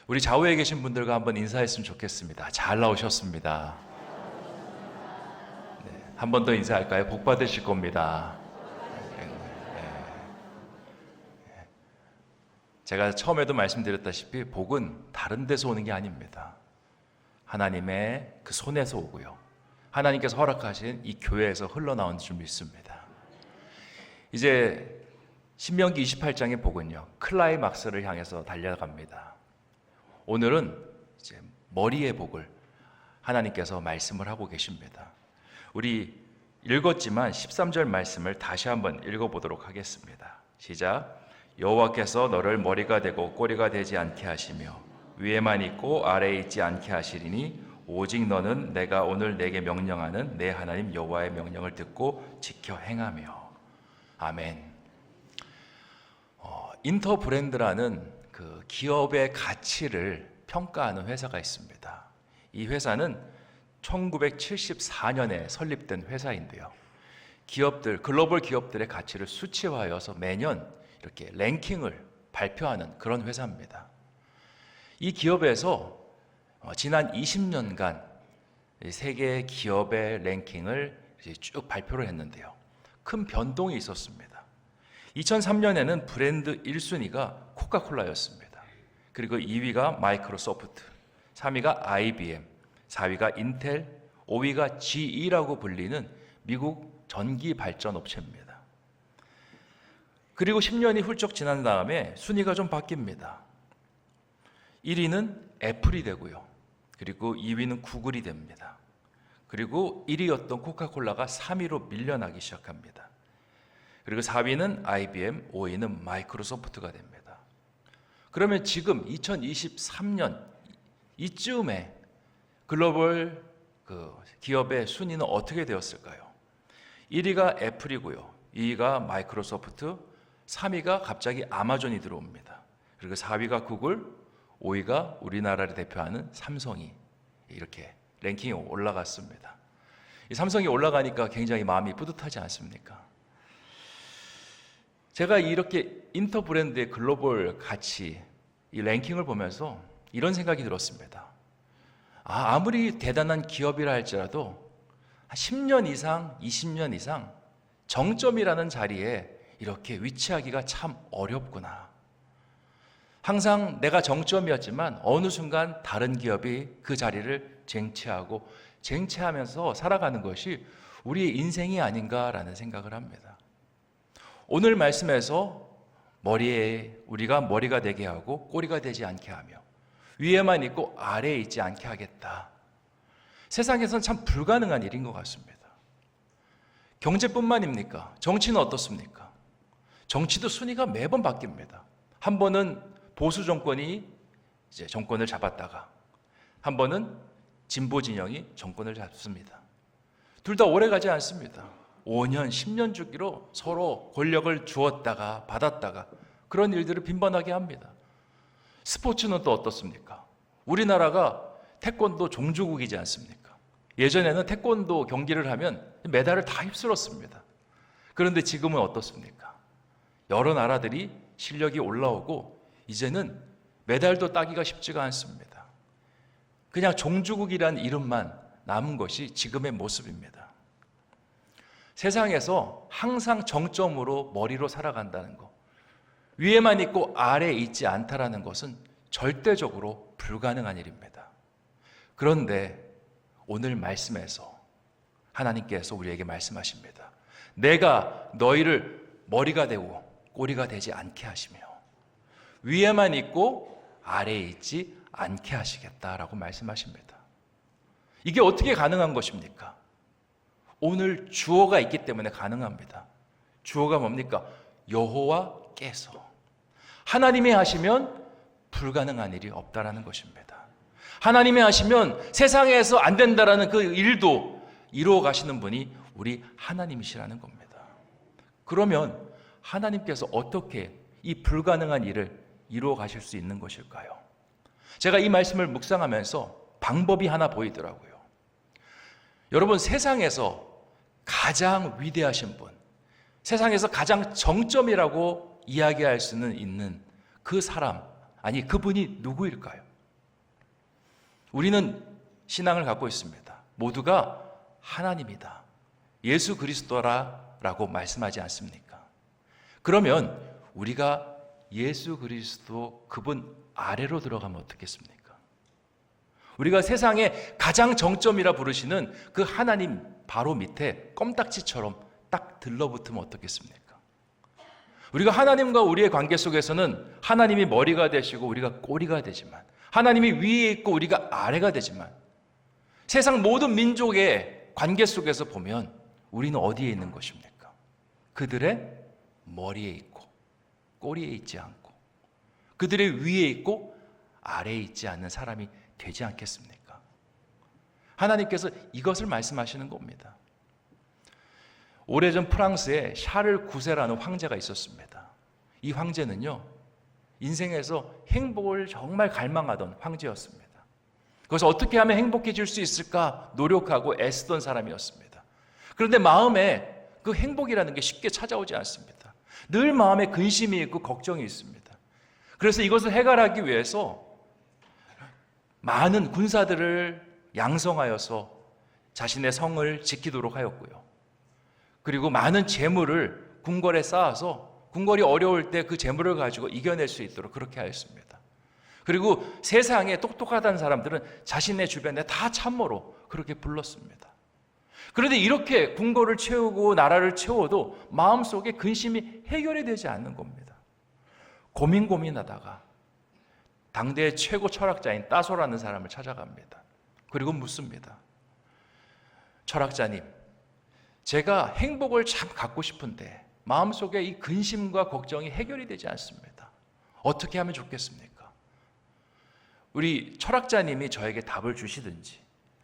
우리 좌우에 계신 분들과 한번 인사했으면 좋겠습니다. 잘 나오셨습니다. 네, 한 번 더 인사할까요? 복 받으실 겁니다. 제가 처음에도 말씀드렸다시피 복은 다른 데서 오는 게 아닙니다. 하나님의 그 손에서 오고요. 하나님께서 허락하신 이 교회에서 흘러나온 줄 믿습니다. 이제 신명기 28장의 복은요, 클라이막스를 향해서 달려갑니다. 오늘은 이제 머리의 복을 하나님께서 말씀을 하고 계십니다. 우리 읽었지만 13절 말씀을 다시 한번 읽어보도록 하겠습니다. 시작. 여호와께서 너를 머리가 되고 꼬리가 되지 않게 하시며 위에만 있고 아래에 있지 않게 하시리니 오직 너는 내가 오늘 내게 명령하는 내 하나님 여호와의 명령을 듣고 지켜 행하며. 아멘. 인터브랜드라는 그 기업의 가치를 평가하는 회사가 있습니다. 이 회사는 1974년에 설립된 회사인데요. 기업들, 글로벌 기업들의 가치를 수치화하여서 매년 이렇게 랭킹을 발표하는 그런 회사입니다. 이 기업에서 지난 20년간 세계 기업의 랭킹을 쭉 발표를 했는데요. 큰 변동이 있었습니다. 2003년에는 브랜드 1순위가 코카콜라였습니다. 그리고 2위가 마이크로소프트, 3위가 IBM, 4위가 인텔, 5위가 GE라고 불리는 미국 전기 발전 업체입니다. 그리고 10년이 훌쩍 지난 다음에 순위가 좀 바뀝니다. 1위는 애플이 되고요. 그리고 2위는 구글이 됩니다. 그리고 1위였던 코카콜라가 3위로 밀려나기 시작합니다. 그리고 4위는 IBM, 5위는 마이크로소프트가 됩니다. 그러면 지금 2023년 이쯤에 글로벌 기업의 순위는 어떻게 되었을까요? 1위가 애플이고요. 2위가 마이크로소프트, 3위가 갑자기 아마존이 들어옵니다. 그리고 4위가 구글, 5위가 우리나라를 대표하는 삼성이 이렇게 랭킹이 올라갔습니다. 이 삼성이 올라가니까 굉장히 마음이 뿌듯하지 않습니까? 제가 이렇게 인터브랜드의 글로벌 가치, 이 랭킹을 보면서 이런 생각이 들었습니다. 아무리 대단한 기업이라 할지라도 10년 이상, 20년 이상 정점이라는 자리에 이렇게 위치하기가 참 어렵구나. 항상 내가 정점이었지만 어느 순간 다른 기업이 그 자리를 쟁취하고 쟁취하면서 살아가는 것이 우리의 인생이 아닌가라는 생각을 합니다. 오늘 말씀에서 우리가 머리가 되게 하고 꼬리가 되지 않게 하며 위에만 있고 아래에 있지 않게 하겠다. 세상에서는 참 불가능한 일인 것 같습니다. 경제뿐만입니까? 정치는 어떻습니까? 정치도 순위가 매번 바뀝니다. 한 번은 보수 정권이 이제 정권을 잡았다가 한 번은 진보 진영이 정권을 잡습니다. 둘 다 오래 가지 않습니다. 5년, 10년 주기로 서로 권력을 주었다가 받았다가 그런 일들을 빈번하게 합니다. 스포츠는 또 어떻습니까? 우리나라가 태권도 종주국이지 않습니까? 예전에는 태권도 경기를 하면 메달을 다 휩쓸었습니다. 그런데 지금은 어떻습니까? 여러 나라들이 실력이 올라오고 이제는 메달도 따기가 쉽지가 않습니다. 그냥 종주국이란 이름만 남은 것이 지금의 모습입니다. 세상에서 항상 정점으로 머리로 살아간다는 것, 위에만 있고 아래에 있지 않다라는 것은 절대적으로 불가능한 일입니다. 그런데 오늘 말씀에서 하나님께서 우리에게 말씀하십니다. 내가 너희를 머리가 되고 꼬리가 되지 않게 하시며 위에만 있고 아래에 있지 않게 하시겠다라고 말씀하십니다. 이게 어떻게 가능한 것입니까? 오늘 주어가 있기 때문에 가능합니다. 주어가 뭡니까? 여호와께서. 하나님이 하시면 불가능한 일이 없다라는 것입니다. 하나님이 하시면 세상에서 안 된다라는 그 일도 이루어 가시는 분이 우리 하나님이시라는 겁니다. 그러면 하나님께서 어떻게 이 불가능한 일을 이루어 가실 수 있는 것일까요? 제가 이 말씀을 묵상하면서 방법이 하나 보이더라고요. 여러분, 세상에서 가장 위대하신 분, 세상에서 가장 정점이라고 이야기할 수는 있는 그 사람, 아니 그분이 누구일까요? 우리는 신앙을 갖고 있습니다. 모두가 하나님이다, 예수 그리스도라라고 말씀하지 않습니까? 그러면 우리가 예수 그리스도 그분 아래로 들어가면 어떻겠습니까? 우리가 세상의 가장 정점이라 부르시는 그 하나님 바로 밑에 껌딱지처럼 딱 들러붙으면 어떻겠습니까? 우리가 하나님과 우리의 관계 속에서는 하나님이 머리가 되시고 우리가 꼬리가 되지만, 하나님이 위에 있고 우리가 아래가 되지만, 세상 모든 민족의 관계 속에서 보면 우리는 어디에 있는 것입니까? 그들의 머리에 있고 꼬리에 있지 않고, 그들의 위에 있고 아래에 있지 않는 사람이 되지 않겠습니까? 하나님께서 이것을 말씀하시는 겁니다. 오래전 프랑스에 샤를 9세라는 황제가 있었습니다. 이 황제는요, 인생에서 행복을 정말 갈망하던 황제였습니다. 그래서 어떻게 하면 행복해질 수 있을까 노력하고 애쓰던 사람이었습니다. 그런데 마음에 그 행복이라는 게 쉽게 찾아오지 않습니다. 늘 마음에 근심이 있고 걱정이 있습니다. 그래서 이것을 해결하기 위해서 많은 군사들을 양성하여서 자신의 성을 지키도록 하였고요. 그리고 많은 재물을 궁궐에 쌓아서 궁궐이 어려울 때 그 재물을 가지고 이겨낼 수 있도록 그렇게 하였습니다. 그리고 세상에 똑똑하다는 사람들은 자신의 주변에 다 참모로 그렇게 불렀습니다. 그런데 이렇게 궁궐을 채우고 나라를 채워도 마음속에 근심이 해결이 되지 않는 겁니다. 고민하다가 당대의 최고 철학자인 따소라는 사람을 찾아갑니다. 그리고 묻습니다. 철학자님, 제가 행복을 참 갖고 싶은데 마음속에 이 근심과 걱정이 해결이 되지 않습니다. 어떻게 하면 좋겠습니까? 우리 철학자님이 저에게 답을 주시든지,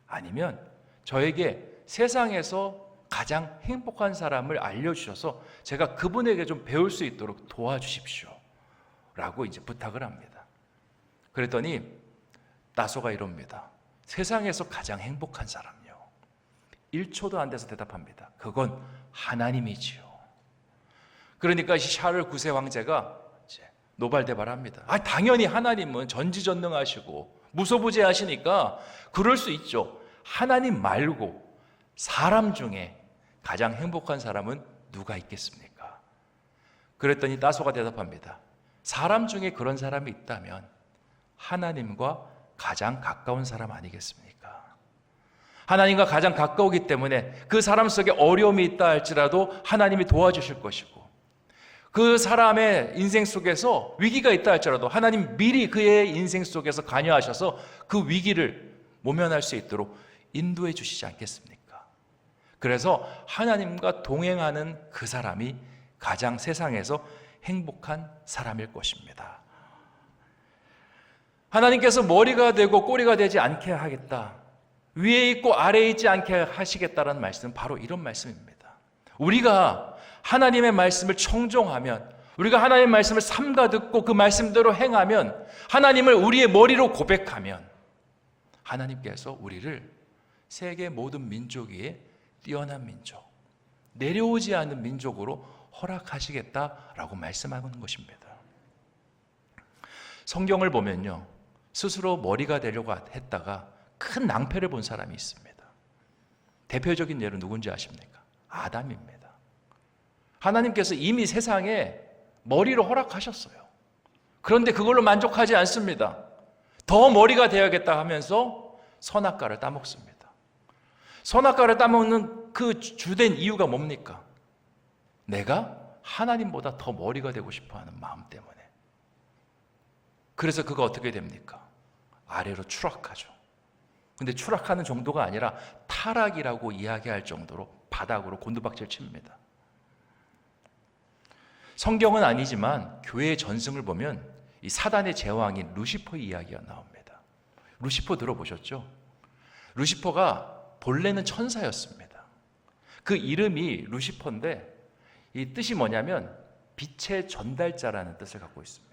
아니면 저에게 세상에서 가장 행복한 사람을 알려주셔서 제가 그분에게 좀 배울 수 있도록 도와주십시오 라고 이제 부탁을 합니다. 그랬더니 따소가 이럽니다. 세상에서 가장 행복한 사람요, 1초도 안 돼서 대답합니다. 그건 하나님이지요. 그러니까 이 샤를 9세 황제가 노발대발합니다. 당연히 하나님은 전지전능하시고 무소부재하시니까 그럴 수 있죠. 하나님 말고 사람 중에 가장 행복한 사람은 누가 있겠습니까? 그랬더니 따소가 대답합니다. 사람 중에 그런 사람이 있다면 하나님과 가장 가까운 사람 아니겠습니까? 하나님과 가장 가까우기 때문에 그 사람 속에 어려움이 있다 할지라도 하나님이 도와주실 것이고, 그 사람의 인생 속에서 위기가 있다 할지라도 하나님 미리 그의 인생 속에서 관여하셔서 그 위기를 모면할 수 있도록 인도해 주시지 않겠습니까? 그래서 하나님과 동행하는 그 사람이 가장 세상에서 행복한 사람일 것입니다. 하나님께서 머리가 되고 꼬리가 되지 않게 하겠다, 위에 있고 아래에 있지 않게 하시겠다라는 말씀은 바로 이런 말씀입니다. 우리가 하나님의 말씀을 청종하면, 우리가 하나님의 말씀을 삼가 듣고 그 말씀대로 행하면, 하나님을 우리의 머리로 고백하면 하나님께서 우리를 세계 모든 민족 위에 뛰어난 민족, 내려오지 않는 민족으로 허락하시겠다라고 말씀하는 것입니다. 성경을 보면요, 스스로 머리가 되려고 했다가 큰 낭패를 본 사람이 있습니다. 대표적인 예로 누군지 아십니까? 아담입니다. 하나님께서 이미 세상에 머리를 허락하셨어요. 그런데 그걸로 만족하지 않습니다. 더 머리가 되어야겠다 하면서 선악과를 따먹습니다. 선악과를 따먹는 그 주된 이유가 뭡니까? 내가 하나님보다 더 머리가 되고 싶어하는 마음 때문에. 그래서 그거 어떻게 됩니까? 아래로 추락하죠. 근데 추락하는 정도가 아니라 타락이라고 이야기할 정도로 바닥으로 곤두박질 칩니다. 성경은 아니지만 교회의 전승을 보면 이 사단의 제왕인 루시퍼의 이야기가 나옵니다. 루시퍼 들어보셨죠? 루시퍼가 본래는 천사였습니다. 그 이름이 루시퍼인데 이 뜻이 뭐냐면 빛의 전달자라는 뜻을 갖고 있습니다.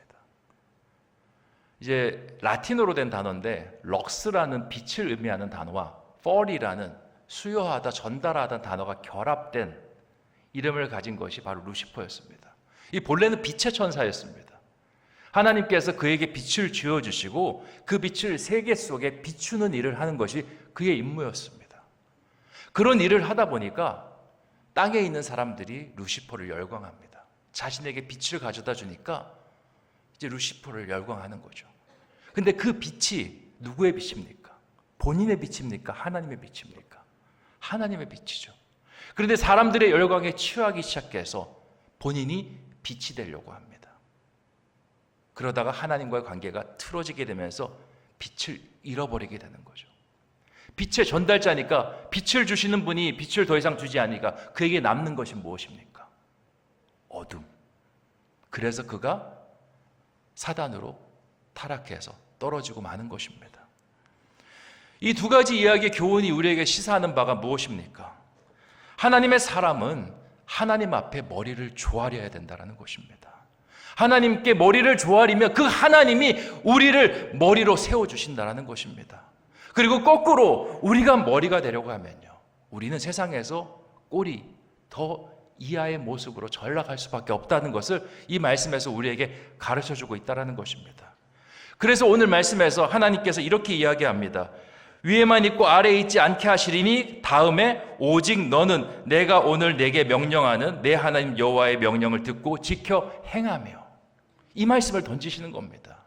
이제 라틴어로 된 단어인데 럭스라는 빛을 의미하는 단어와 펄이라는 수여하다, 전달하다 단어가 결합된 이름을 가진 것이 바로 루시퍼였습니다. 이 본래는 빛의 천사였습니다. 하나님께서 그에게 빛을 쥐어주시고 그 빛을 세계 속에 비추는 일을 하는 것이 그의 임무였습니다. 그런 일을 하다 보니까 땅에 있는 사람들이 루시퍼를 열광합니다. 자신에게 빛을 가져다 주니까 이제 루시퍼를 열광하는 거죠. 근데 그 빛이 누구의 빛입니까? 본인의 빛입니까? 하나님의 빛입니까? 하나님의 빛이죠. 그런데 사람들의 열광에 취하기 시작해서 본인이 빛이 되려고 합니다. 그러다가 하나님과의 관계가 틀어지게 되면서 빛을 잃어버리게 되는 거죠. 빛의 전달자니까 빛을 주시는 분이 빛을 더 이상 주지 않으니까 그에게 남는 것이 무엇입니까? 어둠. 그래서 그가 사단으로 타락해서 떨어지고 마는 것입니다. 이 두 가지 이야기의 교훈이 우리에게 시사하는 바가 무엇입니까? 하나님의 사람은 하나님 앞에 머리를 조아려야 된다는 것입니다. 하나님께 머리를 조아리면 그 하나님이 우리를 머리로 세워주신다는 것입니다. 그리고 거꾸로 우리가 머리가 되려고 하면요, 우리는 세상에서 꼴이 더 이하의 모습으로 전락할 수밖에 없다는 것을 이 말씀에서 우리에게 가르쳐주고 있다는 것입니다. 그래서 오늘 말씀에서 하나님께서 이렇게 이야기합니다. 위에만 있고 아래에 있지 않게 하시리니 다음에 오직 너는 내가 오늘 내게 명령하는 내 하나님 여호와의 명령을 듣고 지켜 행하며, 이 말씀을 던지시는 겁니다.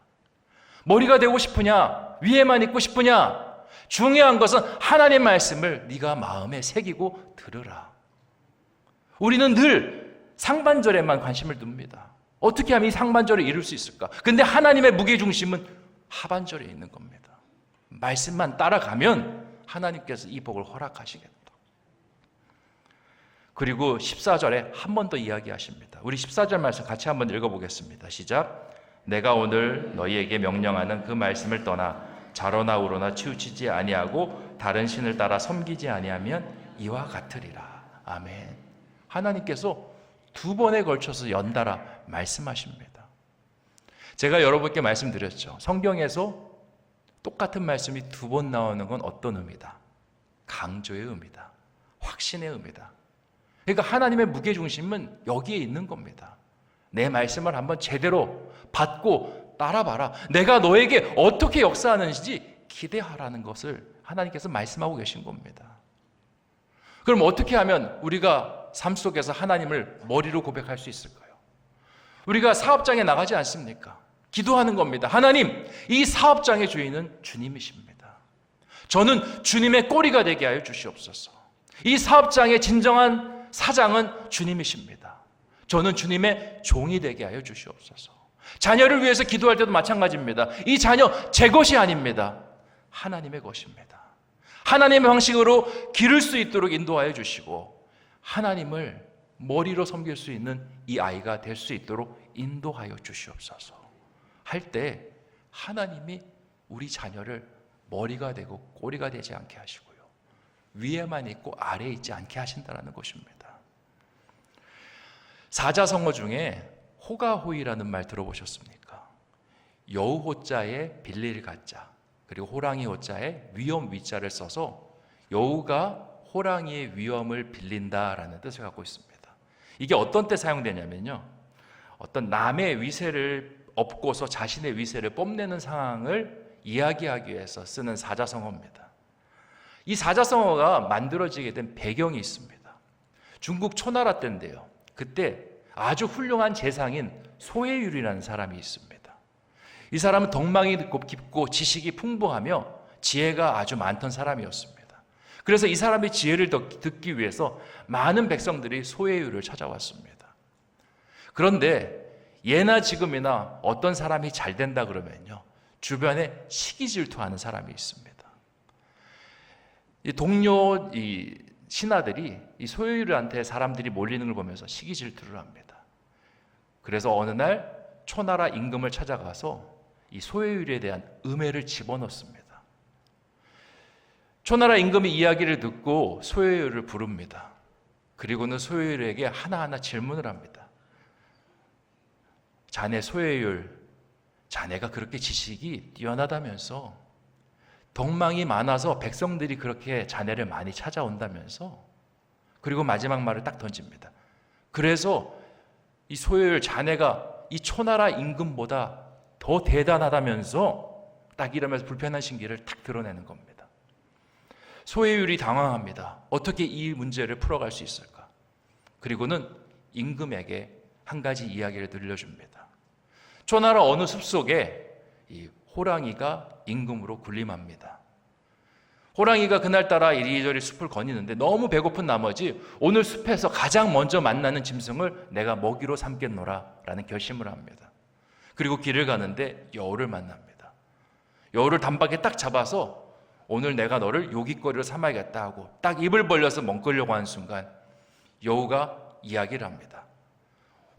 머리가 되고 싶으냐? 위에만 있고 싶으냐? 중요한 것은 하나님 말씀을 네가 마음에 새기고 들으라. 우리는 늘 상반절에만 관심을 둡니다. 어떻게 하면 이 상반절을 이룰 수 있을까? 근데 하나님의 무게중심은 하반절에 있는 겁니다. 말씀만 따라가면 하나님께서 이 복을 허락하시겠다. 그리고 14절에 한 번 더 이야기하십니다. 우리 14절 말씀 같이 한번 읽어보겠습니다. 시작. 내가 오늘 너희에게 명령하는 그 말씀을 떠나 좌로나 우로나 치우치지 아니하고 다른 신을 따라 섬기지 아니하면 이와 같으리라. 아멘. 하나님께서 두 번에 걸쳐서 연달아 말씀하십니다. 제가 여러분께 말씀드렸죠. 성경에서 똑같은 말씀이 두 번 나오는 건 어떤 의미다? 강조의 의미다. 확신의 의미다. 그러니까 하나님의 무게중심은 여기에 있는 겁니다. 내 말씀을 한번 제대로 받고 따라봐라. 내가 너에게 어떻게 역사하는지 기대하라는 것을 하나님께서 말씀하고 계신 겁니다. 그럼 어떻게 하면 우리가 삶 속에서 하나님을 머리로 고백할 수 있을까요? 우리가 사업장에 나가지 않습니까? 기도하는 겁니다. 하나님, 이 사업장의 주인은 주님이십니다. 저는 주님의 꼬리가 되게 하여 주시옵소서. 이 사업장의 진정한 사장은 주님이십니다. 저는 주님의 종이 되게 하여 주시옵소서. 자녀를 위해서 기도할 때도 마찬가지입니다. 이 자녀 제 것이 아닙니다. 하나님의 것입니다. 하나님의 방식으로 기를 수 있도록 인도하여 주시고 하나님을 머리로 섬길 수 있는 이 아이가 될 수 있도록 인도하여 주시옵소서. 할 때 하나님이 우리 자녀를 머리가 되고 꼬리가 되지 않게 하시고요, 위에만 있고 아래에 있지 않게 하신다는 것입니다. 사자성어 중에 호가호이라는 말 들어보셨습니까? 여우호자에 빌릴 가자, 그리고 호랑이 호자에 위험 위자를 써서 여우가 호랑이의 위험을 빌린다라는 뜻을 갖고 있습니다. 이게 어떤 때 사용되냐면요, 어떤 남의 위세를 업고서 자신의 위세를 뽐내는 상황을 이야기하기 위해서 쓰는 사자성어입니다. 이 사자성어가 만들어지게 된 배경이 있습니다. 중국 초나라 때인데요, 그때 아주 훌륭한 재상인 소해율이라는 사람이 있습니다. 이 사람은 덕망이 깊고 지식이 풍부하며 지혜가 아주 많던 사람이었습니다. 그래서 이 사람의 지혜를 듣기 위해서 많은 백성들이 소해율을 찾아왔습니다. 그런데 예나 지금이나 어떤 사람이 잘 된다 그러면요, 주변에 시기 질투하는 사람이 있습니다. 이 동료 신하들이 이 소해율한테 사람들이 몰리는 걸 보면서 시기 질투를 합니다. 그래서 어느 날 초나라 임금을 찾아가서 이 소해율에 대한 음해를 집어넣습니다. 초나라 임금이 이야기를 듣고 소해율을 부릅니다. 그리고는 소해율에게 하나하나 질문을 합니다. 자네 소해율, 자네가 그렇게 지식이 뛰어나다면서, 덕망이 많아서 백성들이 그렇게 자네를 많이 찾아온다면서, 그리고 마지막 말을 딱 던집니다. 그래서 이 소해율, 자네가 이 초나라 임금보다 더 대단하다면서 딱 이러면서 불편한 신기를 탁 드러내는 겁니다. 소해율이 당황합니다. 어떻게 이 문제를 풀어갈 수 있을까? 그리고는 임금에게 한 가지 이야기를 들려줍니다. 초나라 어느 숲속에 이 호랑이가 임금으로 군림합니다. 호랑이가 그날따라 이리저리 숲을 거니는데 너무 배고픈 나머지 오늘 숲에서 가장 먼저 만나는 짐승을 내가 먹이로 삼겠노라 라는 결심을 합니다. 그리고 길을 가는데 여우를 만납니다. 여우를 단박에 딱 잡아서 오늘 내가 너를 요깃거리로 삼아야겠다 하고 딱 입을 벌려서 먹으려고 하는 순간 여우가 이야기를 합니다.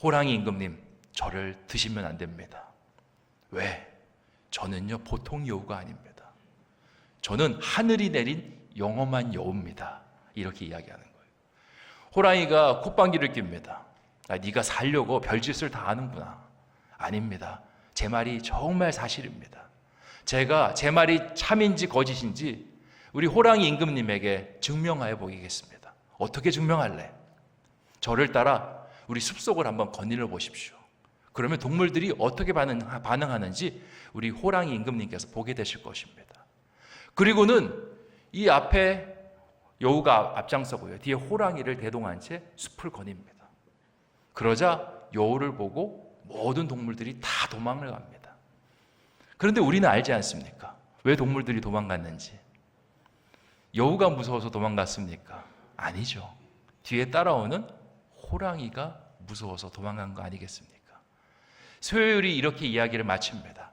호랑이 임금님, 저를 드시면 안 됩니다. 왜? 저는요 보통 여우가 아닙니다. 저는 하늘이 내린 영험한 여우입니다. 이렇게 이야기하는 거예요. 호랑이가 콧방귀를 낍니다. 네가 살려고 별짓을 다 하는구나. 아닙니다. 제 말이 정말 사실입니다. 제가 제 말이 참인지 거짓인지 우리 호랑이 임금님에게 증명하여 보이겠습니다. 어떻게 증명할래? 저를 따라 우리 숲속을 한번 거닐어 보십시오. 그러면 동물들이 어떻게 반응하는지 우리 호랑이 임금님께서 보게 되실 것입니다. 그리고는 이 앞에 여우가 앞장서고요. 뒤에 호랑이를 대동한 채 숲을 거닙니다. 그러자 여우를 보고 모든 동물들이 다 도망을 갑니다. 그런데 우리는 알지 않습니까? 왜 동물들이 도망갔는지. 여우가 무서워서 도망갔습니까? 아니죠. 뒤에 따라오는 호랑이가 무서워서 도망간 거 아니겠습니까? 소요율이 이렇게 이야기를 마칩니다.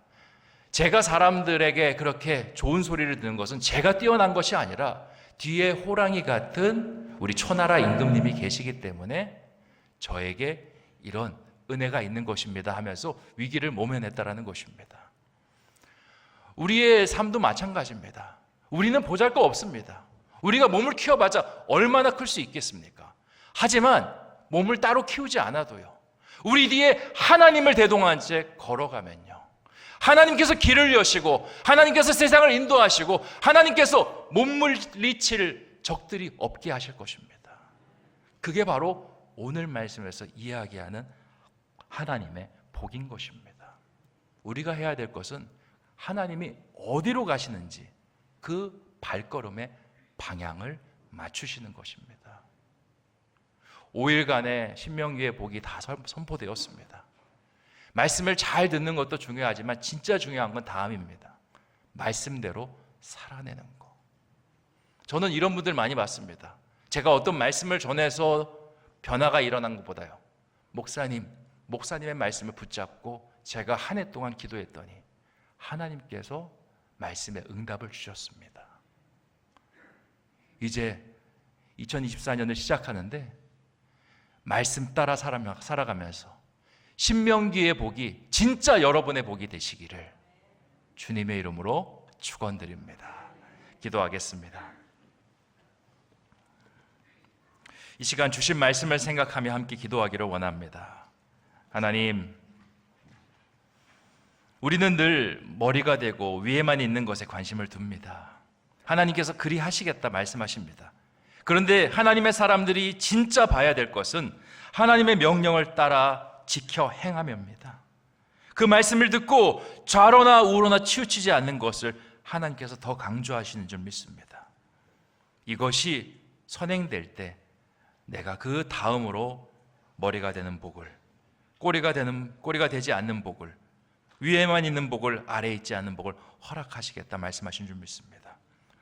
제가 사람들에게 그렇게 좋은 소리를 듣는 것은 제가 뛰어난 것이 아니라 뒤에 호랑이 같은 우리 초나라 임금님이 계시기 때문에 저에게 이런 은혜가 있는 것입니다 하면서 위기를 모면했다라는 것입니다. 우리의 삶도 마찬가지입니다. 우리는 보잘것 없습니다. 우리가 몸을 키워봤자 얼마나 클 수 있겠습니까? 하지만 몸을 따로 키우지 않아도요, 우리 뒤에 하나님을 대동한 채 걸어가면요, 하나님께서 길을 여시고 하나님께서 세상을 인도하시고 하나님께서 몸물리칠 적들이 없게 하실 것입니다. 그게 바로 오늘 말씀에서 이야기하는 하나님의 복인 것입니다. 우리가 해야 될 것은 하나님이 어디로 가시는지 그 발걸음의 방향을 맞추시는 것입니다. 5일간의 신명기의 복이 다 선포되었습니다. 말씀을 잘 듣는 것도 중요하지만 진짜 중요한 건 다음입니다. 말씀대로 살아내는 거. 저는 이런 분들 많이 봤습니다. 제가 어떤 말씀을 전해서 변화가 일어난 것보다요, 목사님의 말씀을 붙잡고 제가 한 해 동안 기도했더니 하나님께서 말씀에 응답을 주셨습니다. 이제 2024년을 시작하는데 말씀 따라 살아가면서 신명기의 복이 진짜 여러분의 복이 되시기를 주님의 이름으로 축원드립니다. 기도하겠습니다. 이 시간 주신 말씀을 생각하며 함께 기도하기를 원합니다. 하나님, 우리는 늘 머리가 되고 위에만 있는 것에 관심을 둡니다. 하나님께서 그리 하시겠다 말씀하십니다. 그런데 하나님의 사람들이 진짜 봐야 될 것은 하나님의 명령을 따라 지켜 행하며입니다. 그 말씀을 듣고 좌로나 우로나 치우치지 않는 것을 하나님께서 더 강조하시는 줄 믿습니다. 이것이 선행될 때 내가 그 다음으로 머리가 되는 복을, 꼬리가 되지 않는 복을, 위에만 있는 복을, 아래에 있지 않는 복을 허락하시겠다 말씀하신 줄 믿습니다.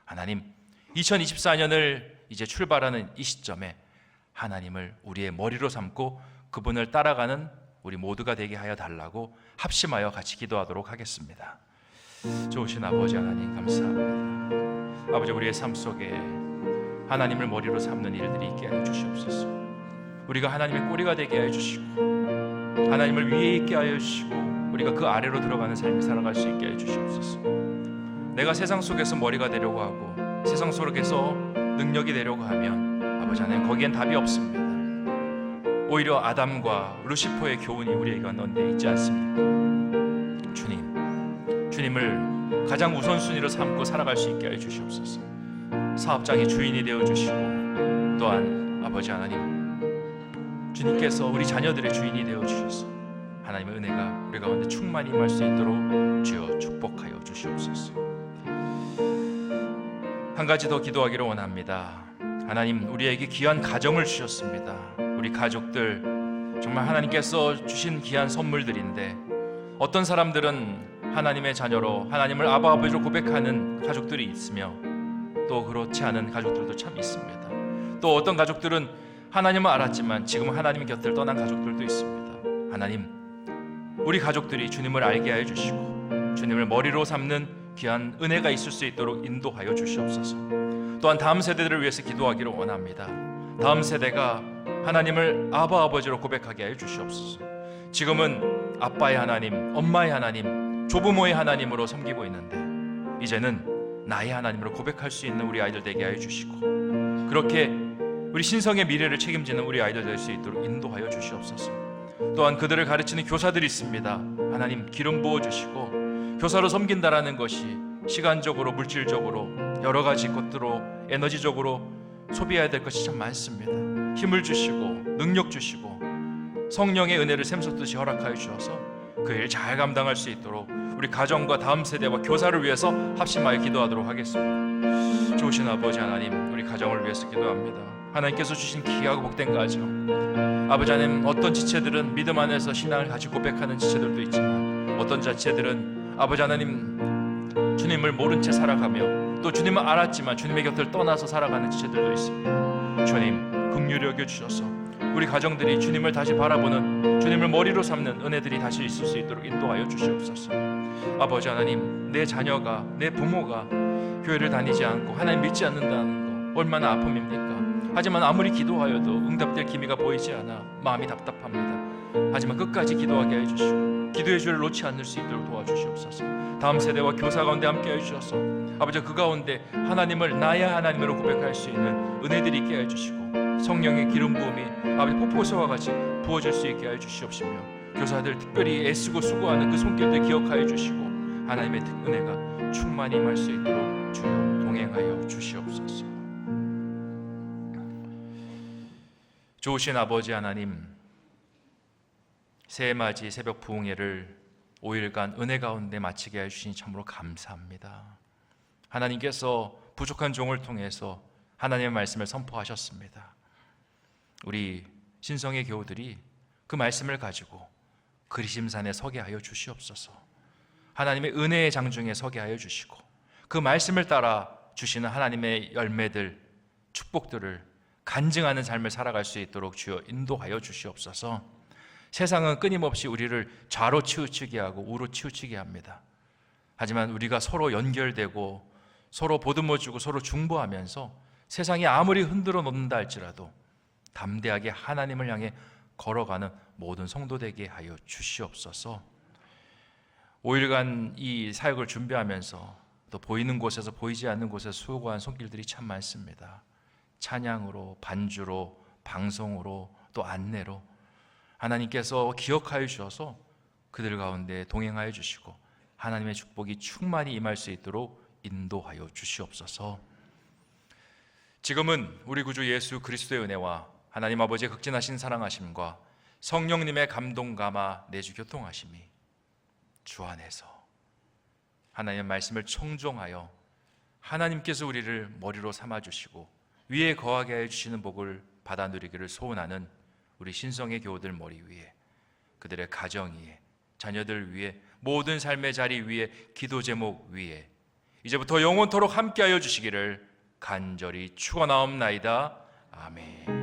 하나님, 2024년을 이제 출발하는 이 시점에 하나님을 우리의 머리로 삼고 그분을 따라가는 우리 모두가 되게 하여 달라고 합심하여 같이 기도하도록 하겠습니다. 좋으신 아버지 하나님, 감사합니다. 아버지, 우리의 삶 속에 하나님을 머리로 삼는 일들이 있게 하여 주시옵소서. 우리가 하나님의 꼬리가 되게 하여 주시고 하나님을 위에 있게 하여 주시고 우리가 그 아래로 들어가는 삶을 살아갈 수 있게 하여 주시옵소서. 내가 세상 속에서 머리가 되려고 하고 세상 속에서 능력이 되려고 하면 아버지 하나님, 거기엔 답이 없습니다. 오히려 아담과 루시퍼의 교훈이 우리에게 언론되어 있지 않습니까? 주님을 가장 우선순위로 삼고 살아갈 수 있게 하여 주시옵소서. 사업장의 주인이 되어주시고 또한 아버지 하나님, 주님께서 우리 자녀들의 주인이 되어주셔서 하나님의 은혜가 우리 가운데 충만히 임할 수 있도록 주여 축복하여 주시옵소서. 한 가지 더 기도하기를 원합니다. 하나님, 우리에게 귀한 가정을 주셨습니다. 우리 가족들 정말 하나님께서 주신 귀한 선물들인데, 어떤 사람들은 하나님의 자녀로 하나님을 아바 아버지로 고백하는 가족들이 있으며, 또 그렇지 않은 가족들도 참 있습니다. 또 어떤 가족들은 하나님을 알았지만 지금 하나님 곁을 떠난 가족들도 있습니다. 하나님, 우리 가족들이 주님을 알게 하여 주시고 주님을 머리로 삼는 귀한 은혜가 있을 수 있도록 인도하여 주시옵소서. 또한 다음 세대들을 위해서 기도하기를 원합니다. 다음 세대가 하나님을 아바 아버지로 고백하게 하여 주시옵소서. 지금은 아빠의 하나님, 엄마의 하나님, 조부모의 하나님으로 섬기고 있는데, 이제는 나의 하나님으로 고백할 수 있는 우리 아이들 되게 하여 주시고, 그렇게 우리 신성의 미래를 책임지는 우리 아이들 될 수 있도록 인도하여 주시옵소서. 또한 그들을 가르치는 교사들이 있습니다. 하나님, 기름 부어주시고, 교사로 섬긴다라는 것이 시간적으로, 물질적으로, 여러 가지 것들로 에너지적으로 소비해야 될 것이 참 많습니다. 힘을 주시고 능력 주시고 성령의 은혜를 샘솟듯이 허락하여 주셔서 그 일 잘 감당할 수 있도록 우리 가정과 다음 세대와 교사를 위해서 합심하여 기도하도록 하겠습니다. 좋으신 아버지 하나님, 우리 가정을 위해서 기도합니다. 하나님께서 주신 귀하고 복된 가정, 아버지 하나님, 어떤 지체들은 믿음 안에서 신앙을 가지고 고백하는 지체들도 있지만, 어떤 지체들은 아버지 하나님, 주님을 모른 채 살아가며 또 주님을 알았지만 주님의 곁을 떠나서 살아가는 지체들도 있습니다. 주님, 긍휼히 여겨 주셔서 우리 가정들이 주님을 다시 바라보는, 주님을 머리로 삼는 은혜들이 다시 있을 수 있도록 인도하여 주시옵소서. 아버지 하나님, 내 자녀가, 내 부모가 교회를 다니지 않고 하나님 믿지 않는다는 거 얼마나 아픔입니까? 하지만 아무리 기도하여도 응답될 기미가 보이지 않아 마음이 답답합니다. 하지만 끝까지 기도하게 해주시고 기도의 줄을 놓지 않을 수 있도록 도와주시옵소서. 다음 세대와 교사 가운데 함께 해주셔서 아버지, 그 가운데 하나님을 나의 하나님으로 고백할 수 있는 은혜들이 있게 해주시고, 성령의 기름 부음이 아버지 폭포수와 같이 부어질 수 있게 해주시옵시며, 교사들 특별히 애쓰고 수고하는 그 손길들 기억하여 주시고 하나님의 은혜가 충만히 임할 수 있도록 주여 동행하여 주시옵소서. 좋으신 아버지 하나님, 새해맞이 새벽 부흥회를 5일간 은혜 가운데 마치게 해주시니 참으로 감사합니다. 하나님께서 부족한 종을 통해서 하나님의 말씀을 선포하셨습니다. 우리 신성의 교우들이 그 말씀을 가지고 그리심산에 서게 하여 주시옵소서. 하나님의 은혜의 장중에 서게 하여 주시고, 그 말씀을 따라 주시는 하나님의 열매들, 축복들을 간증하는 삶을 살아갈 수 있도록 주여 인도하여 주시옵소서. 세상은 끊임없이 우리를 좌로 치우치게 하고 우로 치우치게 합니다. 하지만 우리가 서로 연결되고 서로 보듬어주고 서로 중보하면서 세상이 아무리 흔들어 놓는다 할지라도 담대하게 하나님을 향해 걸어가는 모든 성도 되게 하여 주시옵소서. 5일간 이 사역을 준비하면서 또 보이는 곳에서 보이지 않는 곳에서 수고한 손길들이 참 많습니다. 찬양으로, 반주로, 방송으로, 또 안내로 하나님께서 기억하여 주셔서 그들 가운데 동행하여 주시고 하나님의 축복이 충만히 임할 수 있도록 인도하여 주시옵소서. 지금은 우리 구주 예수 그리스도의 은혜와 하나님 아버지의 극진하신 사랑하심과 성령님의 감동 감화 내주 교통하심이 주 안에서 하나님의 말씀을 청종하여 하나님께서 우리를 머리로 삼아주시고 위에 거하게 해주시는 복을 받아 누리기를 소원하는 우리 신성의 교우들 머리 위에, 그들의 가정 위에, 자녀들 위에, 모든 삶의 자리 위에, 기도 제목 위에 이제부터 영원토록 함께하여 주시기를 간절히 축원하옵나이다. 아멘.